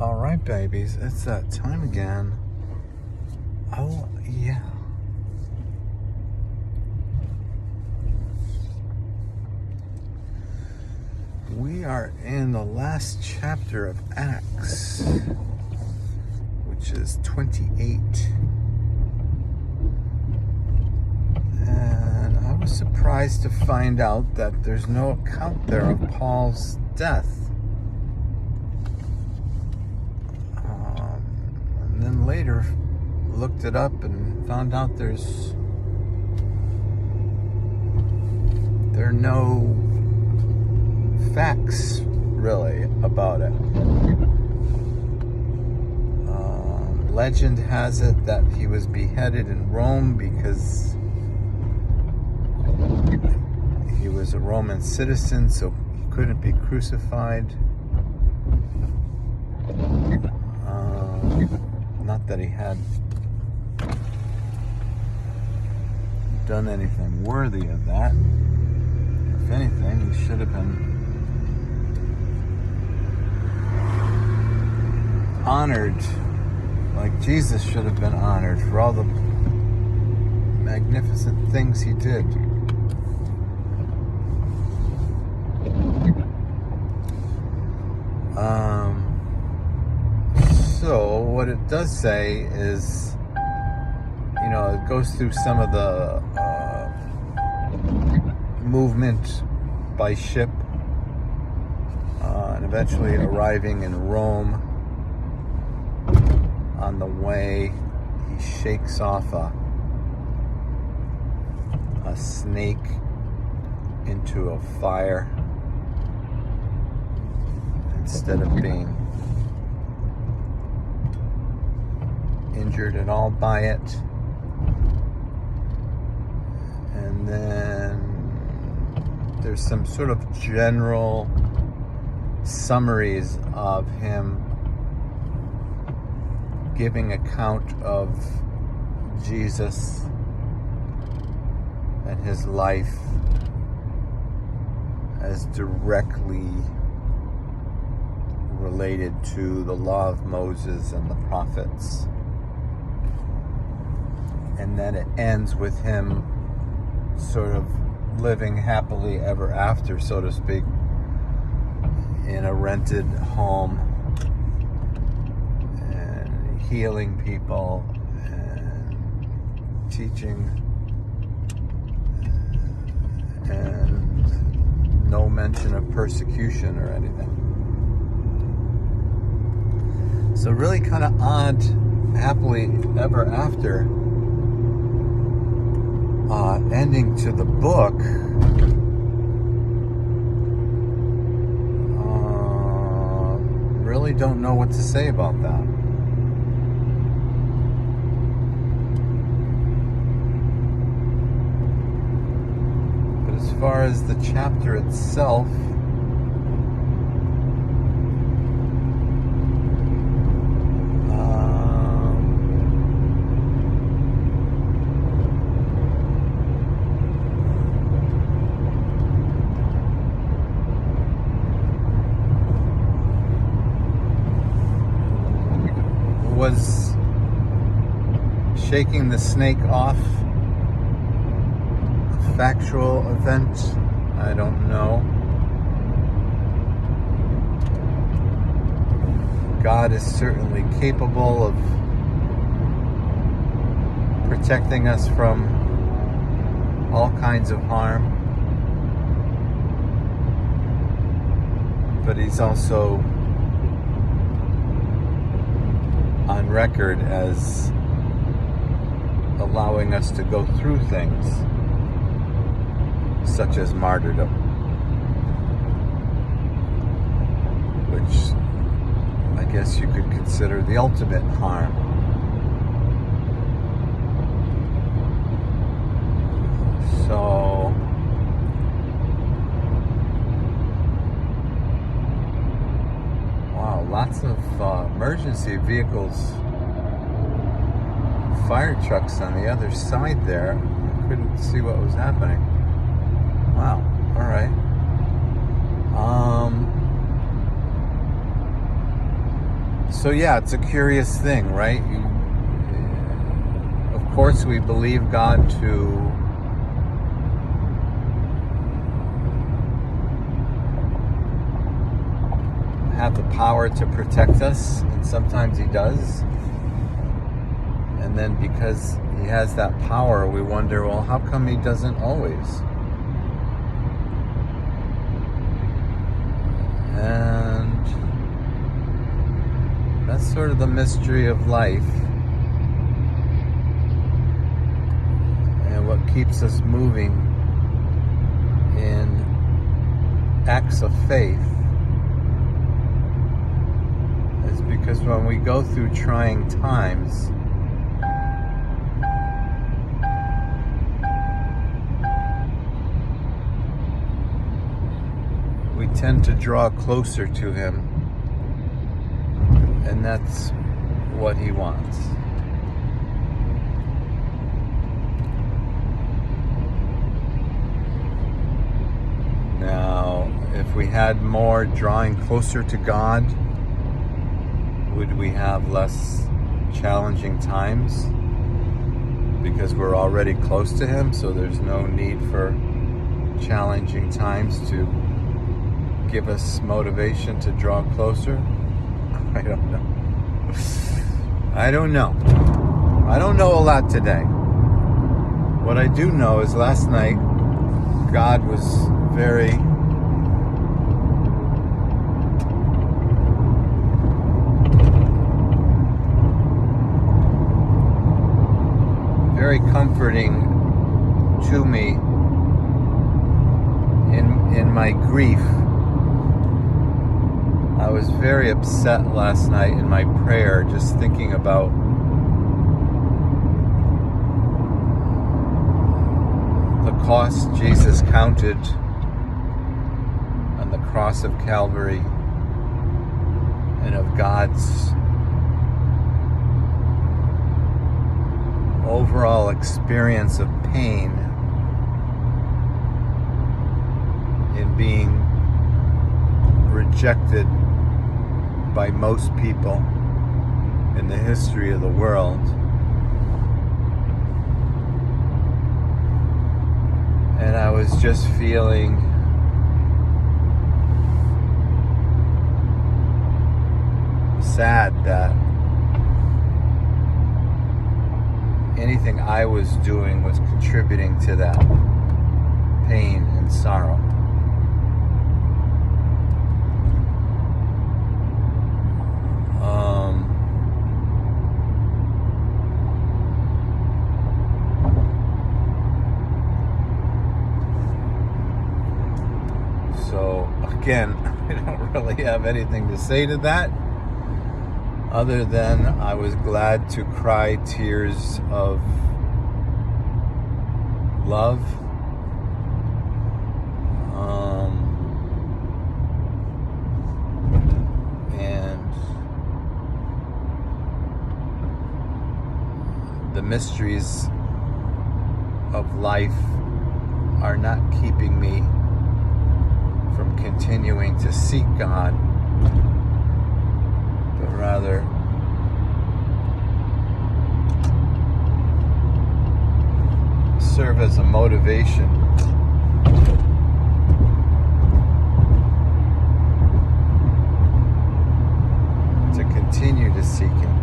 All right, babies, it's that time again. Oh, yeah. We are in the last chapter of Acts, which is 28. And I was surprised to find out that there's no account there of Paul's death. And then later looked it up and found out there are no facts really about it. Legend has it that he was beheaded in Rome because he was a Roman citizen, so he couldn't be crucified. Not that he had done anything worthy of that. If anything, he should have been honored, like Jesus should have been honored for all the magnificent things he did. So what it does say is, it goes through some of the movement by ship and eventually arriving in Rome. On the way, he shakes off a snake into a fire instead of being injured at all by it. And then there's some sort of general summaries of him giving account of Jesus and his life as directly related to the law of Moses and the prophets. And then it ends with him sort of living happily ever after, so to speak, in a rented home and healing people and teaching, and no mention of persecution or anything. So really kind of odd, happily ever after ending to the book. Really don't know what to say about that. But as far as the chapter itself, was shaking the snake off a factual event? I don't know. God is certainly capable of protecting us from all kinds of harm, but he's also on record as allowing us to go through things such as martyrdom, which I guess you could consider the ultimate harm. So wow, lots of emergency vehicles, fire trucks on the other side there. I couldn't see what was happening. Wow, all right. So yeah, it's a curious thing, right? Of course, we believe God to have the power to protect us, and sometimes He does. And then because He has that power, we wonder, well, how come He doesn't always? And that's sort of the mystery of life, and what keeps us moving in acts of faith is because when we go through trying times, we tend to draw closer to Him, and that's what He wants. Now, if we had more drawing closer to God, would we have less challenging times? Because we're already close to Him, so there's no need for challenging times to give us motivation to draw closer? I don't know. I don't know. I don't know a lot today. What I do know is last night, God was very comforting to me in my grief. I was very upset last night in my prayer, just thinking about the cost Jesus counted on the cross of Calvary, and of God's overall experience of pain in being rejected by most people in the history of the world. And I was just feeling sad that anything I was doing was contributing to that pain and sorrow. So again, I don't really have anything to say to that, other than I was glad to cry tears of love. And the mysteries of life are not keeping me from continuing to seek God, but rather serve as a motivation to continue to seek Him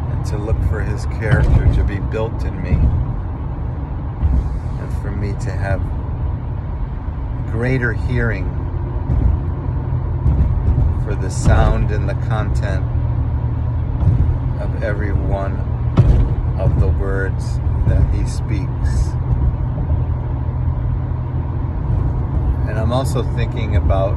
and to look for His character to be built in me, and for me to have greater hearing for the sound and the content of every one of the words that He speaks. And I'm also thinking about,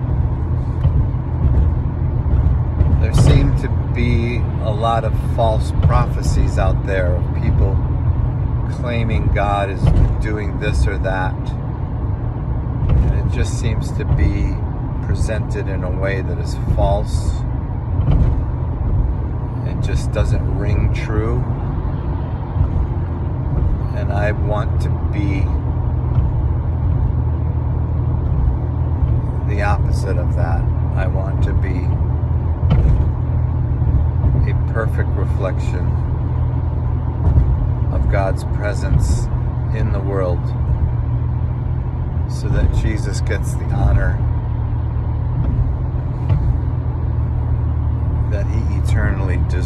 there seem to be a lot of false prophecies out there of people claiming God is doing this or that. And it just seems to be presented in a way that is false and just doesn't ring true. And I want to be the opposite of that. I want to be reflection of God's presence in the world, so that Jesus gets the honor that he eternally deserves.